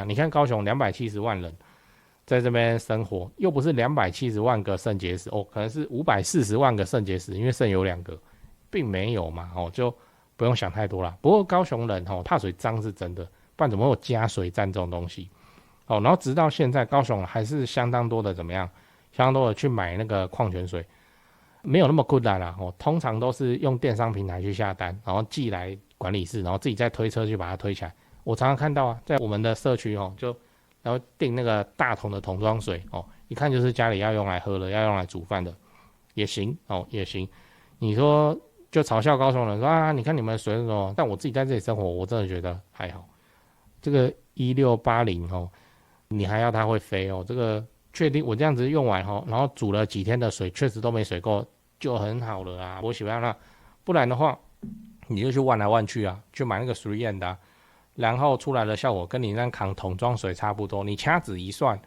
你看高雄270万人在这边生活，又不是270万个肾结石哦，可能是540万个肾结石，因为肾有2个，并没有嘛哦，就不用想太多啦。不过高雄人哦怕水脏是真的，不然怎么会有加水站这种东西哦？然后直到现在，高雄还是相当多的怎么样？相当多的去买那个矿泉水，没有那么困难啦哦。通常都是用电商平台去下单，然后寄来管理室，然后自己再推车去把它推起来。我常常看到啊，在我们的社区哦，就然后订那个大桶的桶装水哦，一看就是家里要用来喝的，要用来煮饭的，也行哦，也行。你说就嘲笑高雄人说啊，你看你们的水是什么？但我自己在这里生活，我真的觉得还好。这个1680哦，你还要它会飞哦，这个确定我这样子用完哦，然后煮了几天的水，确实都没水够，就很好了啊。我喜欢那，不然的话，你就去万来万去啊，去买那个3M的、然后出来的效果跟你那扛桶装水差不多。你掐指一算，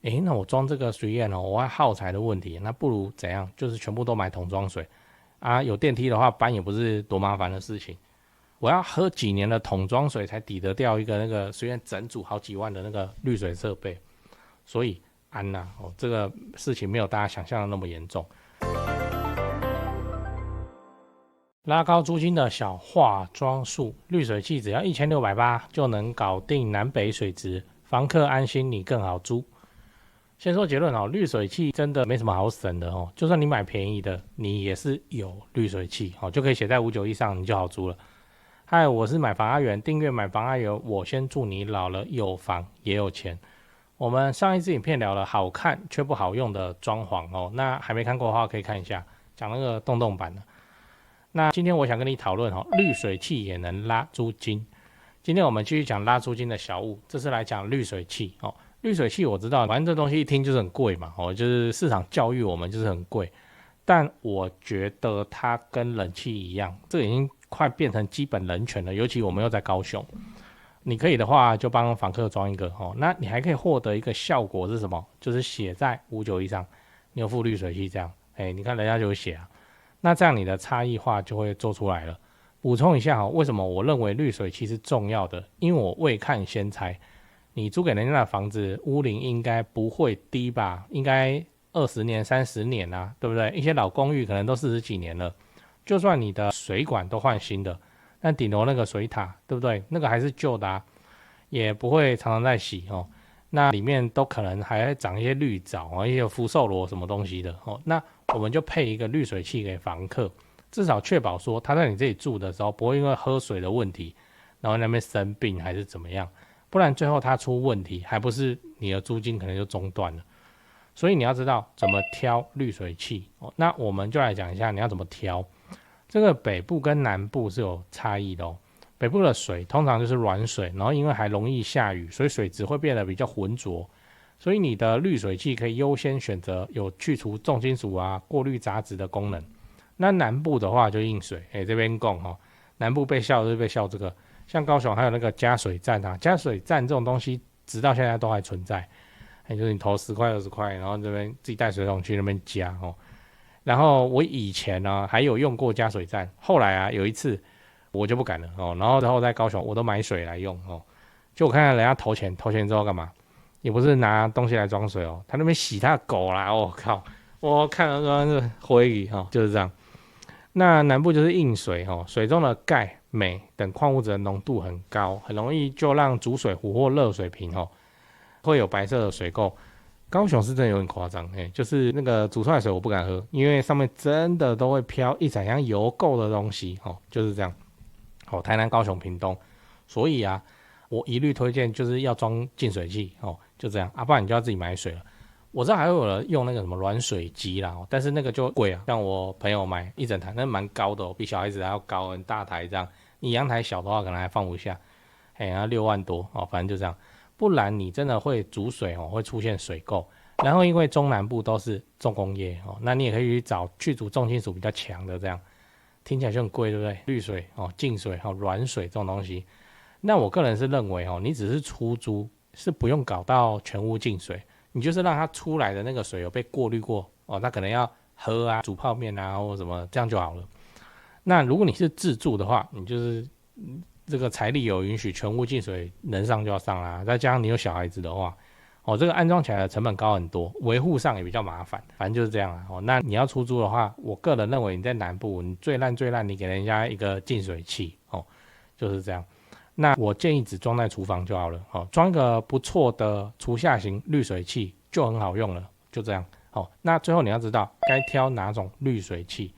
诶，那我装这个3M哦，我还耗材的问题，那不如怎样？就是全部都买桶装水啊。有电梯的话，搬也不是多麻烦的事情。我要喝几年的桶装水才抵得掉一个那个虽然整组好几万的那个滤水设备，所以安呐哦，这个事情没有大家想象的那么严重。拉高租金的小化妆术，滤水器只要1680就能搞定南北水质，房客安心，你更好租。先说结论哦，滤水器真的没什么好省的哦，就算你买便宜的，你也是有滤水器哦，就可以写在591上，你就好租了。嗨，我是买房阿元，订阅买房阿元，我先祝你老了有房也有钱。我们上一支影片聊了好看却不好用的装潢哦，那还没看过的话可以看一下，讲那个洞洞版的。那今天我想跟你讨论哦，滤水器也能拉租金。今天我们继续讲拉租金的小物，这次来讲滤水器哦。滤水器我知道，反正这东西一听就是很贵嘛哦，就是市场教育我们就是很贵，但我觉得它跟冷气一样，这已经快变成基本人权了。尤其我们又在高雄，你可以的话就帮房客装一个哦。那你还可以获得一个效果是什么？就是写在591上，你有附滤水器这样，你看人家就会写啊。那这样你的差异化就会做出来了。补充一下为什么我认为滤水器是重要的？因为我未看先猜，你租给人家的房子屋龄应该不会低吧？应该20年、30年啊，对不对？一些老公寓可能都40几年了，就算你的水管都换新的，但顶楼那个水塔，对不对？那个还是旧的啊，也不会常常在洗哦。那里面都可能还会长一些绿藻啊，一些福寿螺什么东西的哦。那我们就配一个滤水器给房客，至少确保说他在你这里住的时候不会因为喝水的问题，然后那边生病还是怎么样，不然最后他出问题，还不是你的租金可能就中断了。所以你要知道怎么挑滤水器哦。那我们就来讲一下你要怎么挑。这个北部跟南部是有差异的哦。北部的水通常就是软水，然后因为还容易下雨，所以水质会变得比较浑浊。所以你的滤水器可以优先选择有去除重金属啊、过滤杂质的功能。那南部的话就硬水，这边讲哈，南部被笑就是被笑这个。像高雄还有那个加水站啊，加水站这种东西，直到现在都还存在。就是你投10块20块，然后这边自己带水桶去那边加哦。然后我以前呢还有用过加水站，后来啊有一次我就不敢了哦。然后在高雄我都买水来用哦。就我看到人家投钱之后干嘛？也不是拿东西来装水哦，他那边洗他的狗啦！我靠，我看了说灰语哈，就是这样。那南部就是硬水哦，水中的钙、镁等矿物质的浓度很高，很容易就让煮水壶或热水瓶哦会有白色的水垢。高雄是真的有点夸张，就是那个煮出来的水我不敢喝，因为上面真的都会飘一盏像油垢的东西哦，就是这样。哦，台南、高雄、屏东，所以啊，我一律推荐就是要装净水器哦，就这样啊，不然你就要自己买水了。我知道还会有人用那个什么软水机啦，但是那个就贵啊。像我朋友买一整台，那蛮高的哦，比小孩子还要高，很大台这样。你阳台小的话，可能还放不下，要6万多哦，反正就这样。不然你真的会煮水哦，会出现水垢。然后因为中南部都是重工业哦，那你也可以去找去除重金属比较强的这样。听起来就很贵，对不对？滤水哦、净水哦、软水这种东西，那我个人是认为哦，你只是出租是不用搞到全屋净水，你就是让它出来的那个水有被过滤过哦，它可能要喝啊、煮泡面啊或什么这样就好了。那如果你是自住的话，你就是这个财力有允许，全屋净水能上就要上啦。再加上你有小孩子的话，这个安装起来的成本高很多，维护上也比较麻烦，反正就是这样啦。那你要出租的话，我个人认为你在南部，你最烂，你给人家一个净水器就是这样。那我建议只装在厨房就好了，装一个不错的厨下型滤水器就很好用了，就这样。那最后你要知道该挑哪种滤水器。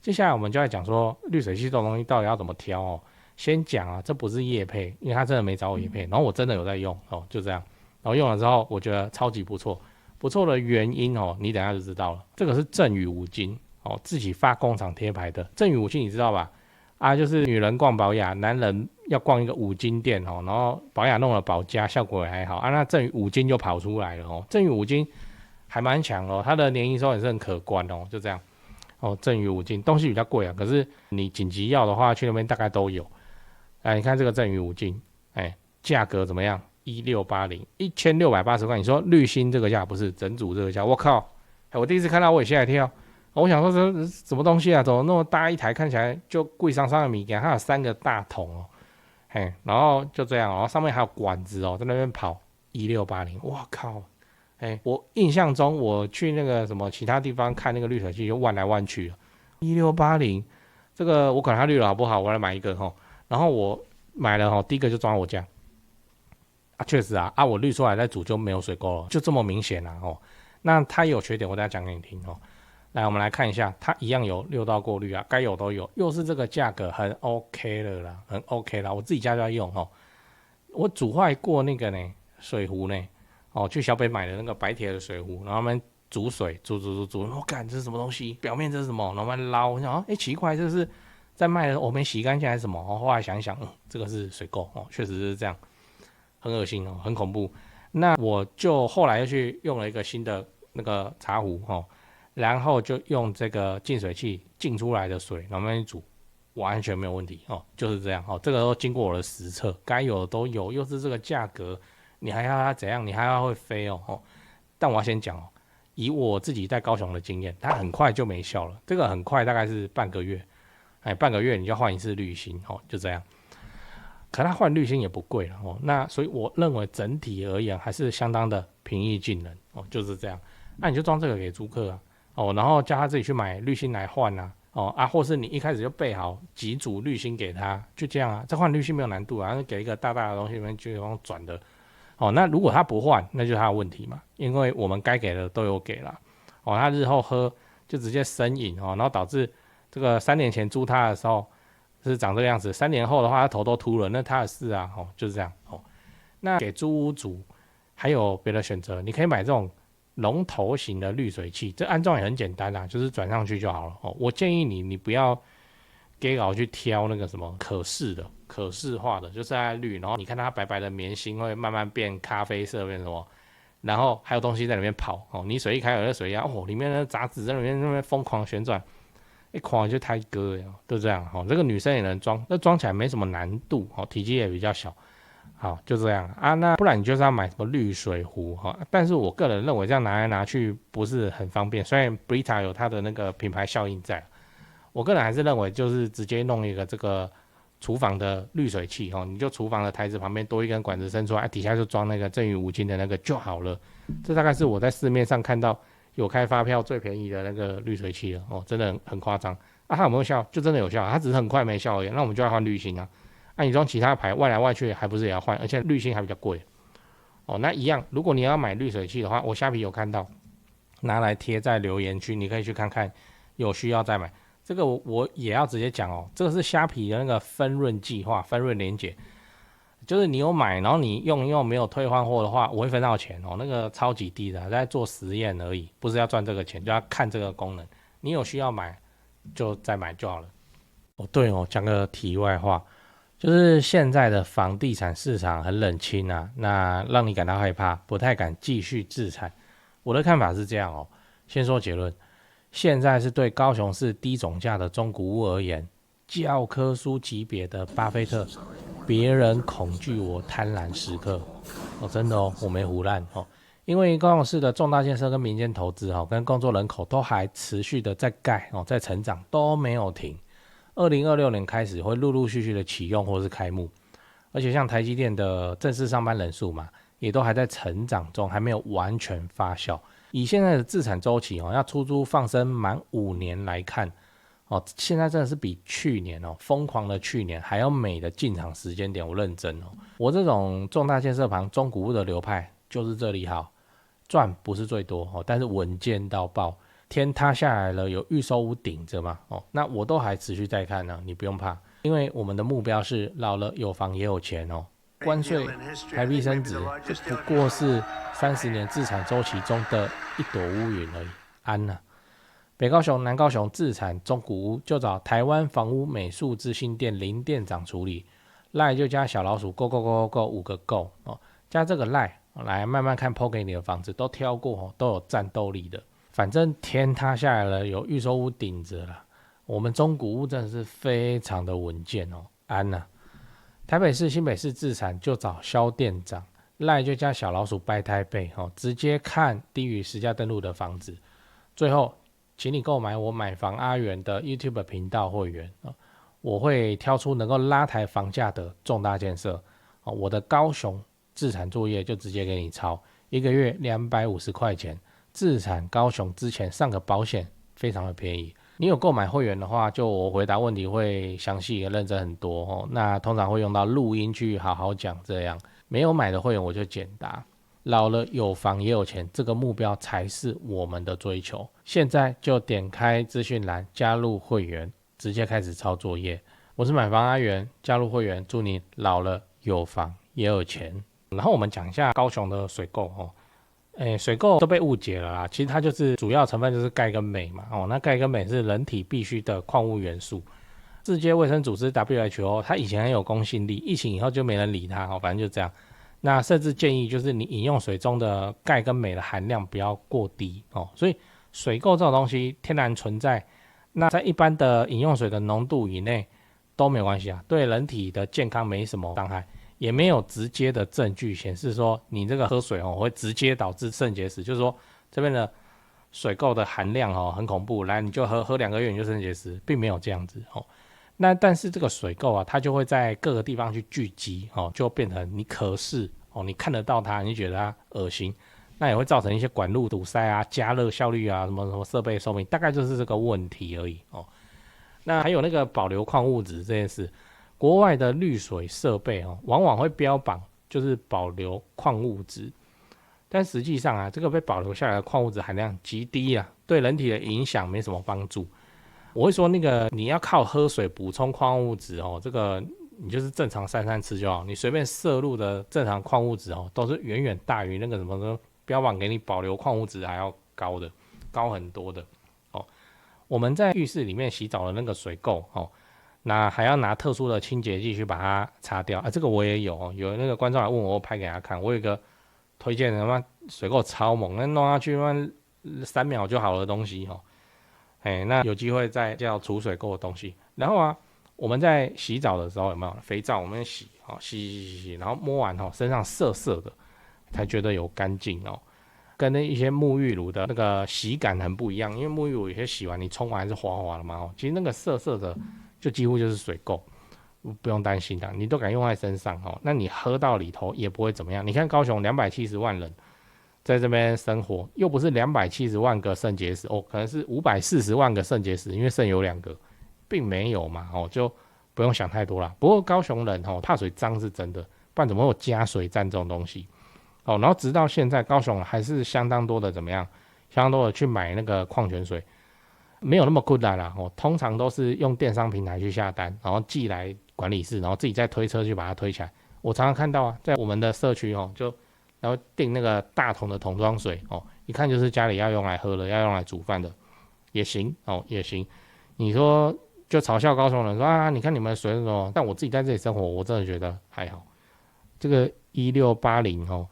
接下来我们就来讲说滤水器这种东西到底要怎么挑先讲啊，这不是业配，因为他真的没找我业配，然后我真的有在用就这样。然后用了之后，我觉得超级不错。不错的原因你等一下就知道了。这个是正宇五金自己发工厂贴牌的。正宇五金你知道吧？就是女人逛宝雅，男人要逛一个五金店然后宝雅弄了宝家，效果也还好那正宇五金就跑出来了正宇五金还蛮强它的年营收也是很可观就这样正宇五金东西比较贵可是你紧急要的话，去那边大概都有。你看这个正宇五金，价格怎么样？1680，1680块。你说滤芯这个价不是整组这个价？我靠！我第一次看到我也吓一跳。我想说这是什么东西啊？怎么那么大一台，看起来就贵桑桑的米给它有3个大桶然后就这样上面还有管子在那边跑1680。哇靠！我印象中我去那个什么其他地方看那个滤水器就万来万去了，1680这个我管它滤了好不好？我来买一个然后我买了第一个就装我家确实我滤出来再煮就没有水沟了，就这么明显那它也有缺点，我等一下讲给你听来，我们来看一下，它一样有6道过滤该有都有，又是这个价格，很 OK 了啦，很 OK 啦。我自己家就要用我煮坏过那个呢水壶呢去小北买的那个白铁的水壶，然后他们煮水煮，我干这是什么东西？表面这是什么？然后慢慢捞，我想奇怪，这是在卖的我没洗干净还是什么后来想一想这个是水垢确实是这样，很恶心很恐怖。那我就后来又去用了一个新的那个茶壶然后就用这个净水器净出来的水然后慢慢煮，完全没有问题就是这样这个都经过我的实测，该有的都有，又是这个价格，你还要它怎样？你还要会飞但我要先讲以我自己在高雄的经验，它很快就没效了，这个很快大概是半个月，半个月你就换一次滤芯就这样。可它换滤芯也不贵了那所以我认为整体而言还是相当的平易近人就是这样。那你就装这个给租客然后叫他自己去买滤芯来换或是你一开始就备好几组滤芯给他，就这样这换滤芯没有难度给一个大大的东西里面就用转的那如果他不换，那就是他的问题嘛，因为我们该给的都有给了他日后喝就直接生饮然后导致这个3年前租他的时候是长这个样子，3年后的话他头都秃了，那他的事就是这样那给租屋主还有别的选择，你可以买这种龙头型的滤水器，这安装也很简单就是转上去就好了我建议你不要给搞去挑那个什么可视化的，就是在滤，然后你看它白白的棉芯会慢慢变咖啡色变什么，然后还有东西在里面跑你水一开有那水压里面的杂质在里面那边疯狂旋转，一狂就太割了，就这样这个女生也能装，那装起来没什么难度体积也比较小。好，就这样那不然你就是要买什么滤水壶但是我个人认为这样拿来拿去不是很方便，虽然 Brita 有它的那个品牌效应在，我个人还是认为就是直接弄一个这个厨房的滤水器你就厨房的台子旁边多一根管子伸出来，底下就装那个正宇五金的那个就好了。这大概是我在市面上看到有开发票最便宜的那个滤水器了真的很夸张它有没有效？就真的有效，它只是很快没效而已，那我们就要换滤芯你装其他牌外来外去还不是也要换，而且滤芯还比较贵那一样，如果你要买滤水器的话，我虾皮有看到拿来贴在留言区，你可以去看看，有需要再买。这个我也要直接讲这个是虾皮的那个分润计划，分润连结，就是你有买然后你用一用没有退换货的话，我会分到钱那个超级低的在做实验而已，不是要赚这个钱，就要看这个功能，你有需要买就再买就好了对讲个题外话，就是现在的房地产市场很冷清那让你感到害怕，不太敢继续置产。我的看法是这样先说结论，现在是对高雄市低总价的中古屋而言，教科书级别的巴菲特，别人恐惧我贪婪时刻真的我没胡乱因为高雄市的重大建设跟民间投资跟工作人口都还持续的在盖在成长，都没有停。2026年开始会陆陆续续的启用或是开幕，而且像台积电的正式上班人数嘛，也都还在成长中，还没有完全发酵。以现在的自产周期要出租放生满5年来看，现在真的是比去年疯狂的去年还要美的进场时间点。我认真我这种重大建设旁中古屋的流派就是这里好，赚不是最多但是稳健到爆。天塌下来了，有预售屋顶着嘛那我都还持续在看呢，你不用怕，因为我们的目标是老了有房也有钱关税台币升值就不过是30年自产周期中的一朵乌云而已，安啊。北高雄、南高雄自产中古屋就找台湾房屋美术资讯店林店长处理，赖就加小老鼠 go go go go 5个 go 加这个赖来慢慢看 po 给你的房子都挑过都有战斗力的。反正天塌下来了，有预售屋顶着了，我们中古屋真的是非常的稳健安啊。台北市、新北市自产就找萧店长，赖就加小老鼠掰台北直接看低于实价登录的房子。最后请你购买我买房阿元的 YouTube 频道会员我会挑出能够拉抬房价的重大建设我的高雄自产作业就直接给你抄，1个月250块钱，自产高雄之前上个保险非常的便宜。你有购买会员的话，就我回答问题会详细也认真很多那通常会用到录音去好好讲，这样没有买的会员我就简答。老了有房也有钱，这个目标才是我们的追求。现在就点开资讯栏加入会员，直接开始抄作业。我是买房阿元，加入会员，祝你老了有房也有钱。然后我们讲一下高雄的水垢水垢都被误解了啦，其实它就是主要成分就是钙跟镁嘛那钙跟镁是人体必需的矿物元素。世界卫生组织 WHO 它以前很有公信力，疫情以后就没人理它反正就这样。那甚至建议就是你饮用水中的钙跟镁的含量不要过低所以水垢这种东西天然存在，那在一般的饮用水的浓度以内都没有关系对人体的健康没什么伤害，也没有直接的证据显示说你这个喝水会直接导致肾结石，就是说这边的水垢的含量很恐怖，来你就喝2个月你就肾结石，并没有这样子那但是这个水垢它就会在各个地方去聚集就变成你可视你看得到它，你觉得它恶心，那也会造成一些管路堵塞加热效率什么什么设备寿命，大概就是这个问题而已那还有那个保留矿物质这件事，国外的滤水设备往往会标榜就是保留矿物质，但实际上这个被保留下来的矿物质含量极低对人体的影响没什么帮助。我会说那个你要靠喝水补充矿物质这个你就是正常三吃就好，你随便摄入的正常矿物质都是远远大于那个什么标榜给你保留矿物质还要高很多的我们在浴室里面洗澡的那个水垢那还要拿特殊的清洁剂去把它擦掉这个我也有那个观众来问我拍给他看，我有一个推荐的水垢超猛，那弄下去3秒就好的东西那有机会再叫除水垢的东西。然后我们在洗澡的时候有没有肥皂，我们洗，然后摸完身上涩涩的才觉得有干净跟那一些沐浴乳的那个洗感很不一样，因为沐浴乳有些洗完你冲完还是滑滑的嘛其实那个涩涩的就几乎就是水垢，不用担心你都敢用在身上那你喝到里头也不会怎么样。你看高雄270万人在这边生活，又不是270万个肾结石可能是540万个肾结石，因为肾有2个，并没有嘛就不用想太多啦。不过高雄人怕水脏是真的，不然怎么会有加水站这种东西然后直到现在高雄还是相当多的怎么样，相当多的去买那个矿泉水，没有那么困难啦通常都是用电商平台去下单，然后寄来管理室，然后自己再推车去把它推起来。我常常看到在我们的社区就然后订那个大桶的桶装水一看就是家里要用来喝的，要用来煮饭的，也行也行。你说就嘲笑高雄人说你看你们的水什么，但我自己在这里生活，我真的觉得还好。这个1680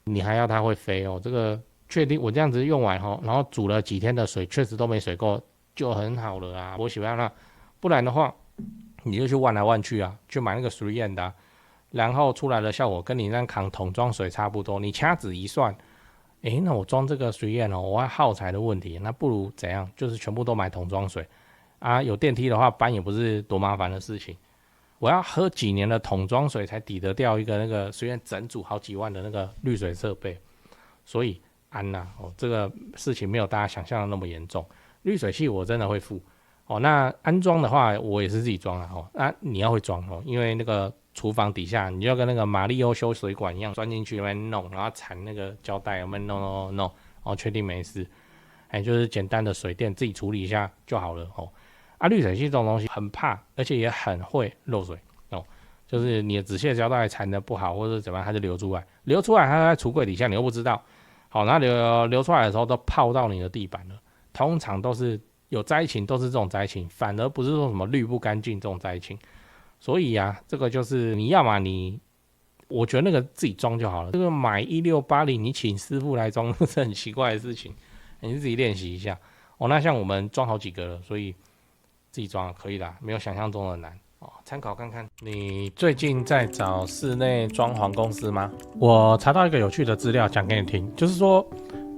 你还要它会飞这个确定我这样子用完然后煮了几天的水确实都没水垢就很好了我喜欢它。不然的话你就去万来万去去买那个 3M 的然后出来的效果跟你那扛桶装水差不多，你掐指一算那我装这个3M我要耗材的问题，那不如怎样，就是全部都买桶装水啊，有电梯的话搬也不是多麻烦的事情。我要喝几年的桶装水才抵得掉一个那个随便整组好几万的那个滤水设备，所以安呐、这个事情没有大家想象的那么严重。滤水器我真的会付那安装的话我也是自己装你要会装因为那个厨房底下你就要跟那个马里奥修水管一样钻进去那边弄，然后缠那个胶带，那边弄，确定没事，就是简单的水电自己处理一下就好了滤水器这种东西很怕，而且也很会漏水就是你的止泻胶带缠的不好，或者怎么样，它就流出来，它在橱柜底下你又不知道，那流出来的时候都泡到你的地板了，通常都是有灾情，都是这种灾情，反而不是说什么滤不干净这种灾情。所以这个就是你要嘛我觉得那个自己装就好了，这个买1680你请师傅来装是很奇怪的事情，你自己练习一下那像我们装好几个了，所以自己装可以啦，没有想象中的难参考看看。你最近在找室内装潢公司吗？我查到一个有趣的资料讲给你听，就是说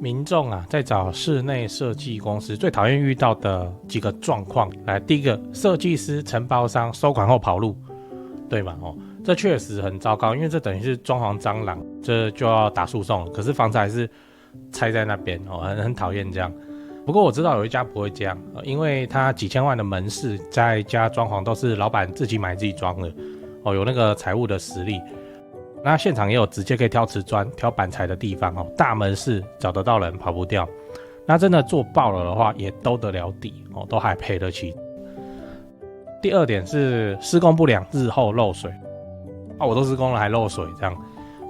民众在找室内设计公司最讨厌遇到的几个状况。来，第一个，设计师承包商收款后跑路，对吗？这确实很糟糕，因为这等于是装潢蟑螂，这就要打诉讼，可是房子还是拆在那边很讨厌这样。不过我知道有一家不会这样，因为他几千万的门市，在家装潢都是老板自己买自己装的有那个财务的实力。那现场也有直接可以挑瓷砖、挑板材的地方大门市找得到人，跑不掉。那真的做爆了的话，也兜得了底都还赔得起。第二点是施工不良，日后漏水我都施工了还漏水，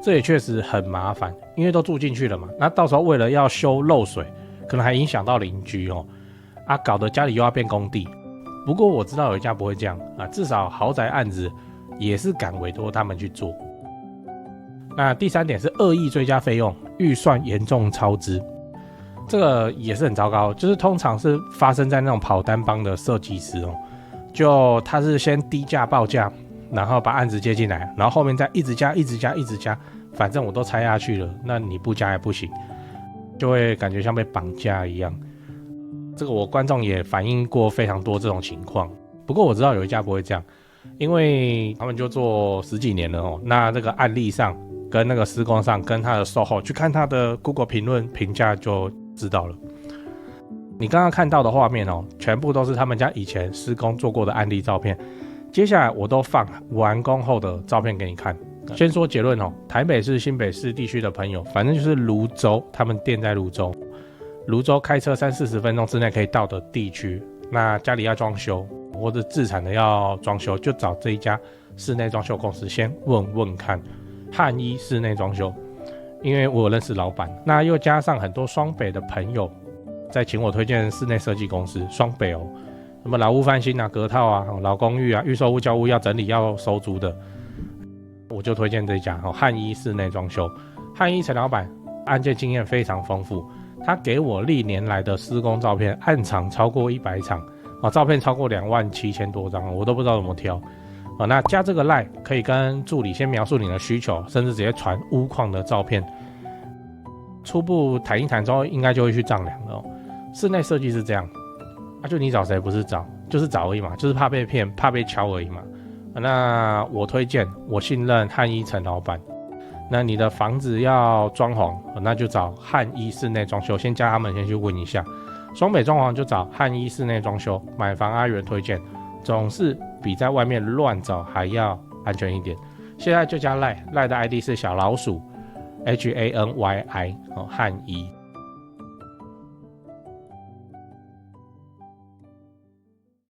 这也确实很麻烦，因为都住进去了嘛。那到时候为了要修漏水，可能还影响到邻居搞得家里又要变工地。不过我知道有一家不会这样至少豪宅案子也是敢委托他们去做。那第三点是恶意追加费用，预算严重超支，这个也是很糟糕，就是通常是发生在那种跑单帮的设计师就他是先低价报价，然后把案子接进来，然后后面再一直加，反正我都拆下去了，那你不加也不行，就会感觉像被绑架一样。这个我观众也反映过非常多这种情况。不过我知道有一家不会这样，因为他们就做10几年了那这个案例上跟那个施工上跟他的售后去看他的 Google 评论评价就知道了。你刚刚看到的画面全部都是他们家以前施工做过的案例照片，接下来我都放完工后的照片给你看。先说结论台北市、新北市地区的朋友，反正就是蘆洲，他们店在蘆洲开车30-40分钟之内可以到的地区，那家里要装修或者自产的要装修，就找这一家室内装修公司先问问看。汉一室内装修，因为我有认识老板，那又加上很多双北的朋友在请我推荐室内设计公司，双北什么老屋翻新隔套老公寓预售屋交屋要整理要收租的，我就推荐这家汉一室内装修。汉一陈老板案件经验非常丰富，他给我历年来的施工照片，案场超过100场照片超过27000多张，我都不知道怎么挑那加这个 LINE 可以跟助理先描述你的需求，甚至直接传屋况的照片，初步谈一谈之后应该就会去丈量了室内设计是这样就你找谁不是找，就是找而已嘛，就是怕被骗怕被敲而已嘛那我推荐我信任汉一陈老板。那你的房子要装潢那就找汉一室内装修，先加他们先去问一下。双北装潢就找汉一室内装修，买房阿元推荐，总是比在外面乱找还要安全一点。现在就加 LINE 的 ID 是小老鼠HANYI 汉一。